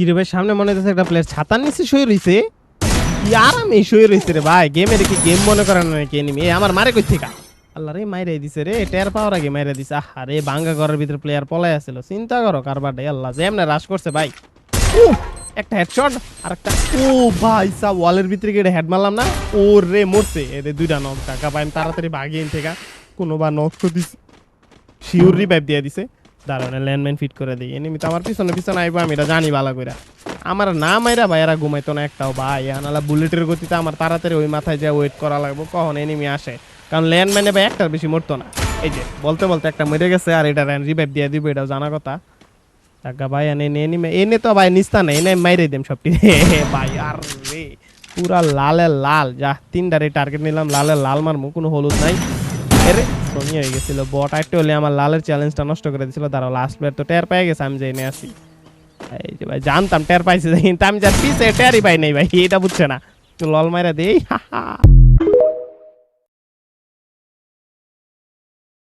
কিরে ভাই সামনে মনে হচ্ছে একটা প্লেয়ার ছাতার নিচে শুয়ে রইছে। কি আরামে শুয়ে রইছে রে ভাই। গেমের কি গেম মনে করেন নাকি এনিমি? আমার মারে কই থেকে? আল্লাহ রে মাইরে দিছে রে, টের পাওয়ার আগে মাইরে দিছে। আরে ভাঙ্গা ঘরের ভিতরে প্লেয়ার পলাই আছিল। চিন্তা করো কারবারটাই আল্লাহ যেমনে রাশ করছে ভাই। উফ, একটা হেডশট আর একটা ও ভাই সা ওয়ালের ভিতরে গিয়ে হেড মারলাম না। ও রে মরছে। এদের দুইটা নক টাকা ভাই আমি তাড়াতাড়ি ভাগিয়ে থেকে কোনো বা নক তো দিছে। শিওর রিভাইভ দিয়ে দিছে। দাঁড়ান ল্যান্ডমাইন ফিট করে দিই। এনিমি তো আমার পিছনে পিছনে আইবো আমি এটা জানি ভালো কইরা। আমার না মাইরা ভাই এরা ঘুমাইতো না একটাও ভাই। নাহলে বুলেটের গতিতে আমার তাড়াতাড়ি ওই মাথায় যা ওয়েট করা লাগবে কখন এনিমি আসে। কারণ ল্যান্ডমাইনে ভাই একটার বেশি মরতো না। এই যে বলতে বলতে একটা মরে গেছে আর এটা রিভাইভ দিয়ে দিব এটাও জানা কথা। টাকা ভাই এনে তো ভাই নিস্তা না এনে মাইরে দেম সবটি ভাই। আর রে পুরা লালের লাল যা তিনটারে টার্গেট নিলাম লালের লাল মারমু কোনো হলুদ নাই। এরে সোনি হয়ে গেছিল বট আইটে হলে আমার লালের চ্যালেঞ্জটা নষ্ট করে দিয়েছিল। দাঁড়াও লাস্ট প্লেয়ার তো টের পেয়ে গেছে আমি যে এনে আসি। এই যে ভাই জানতাম টের পাইছে কিন্তু আমি যার পিছে টেরই পাই নাই ভাই এটা বুঝছে না। লল মাইরা দেই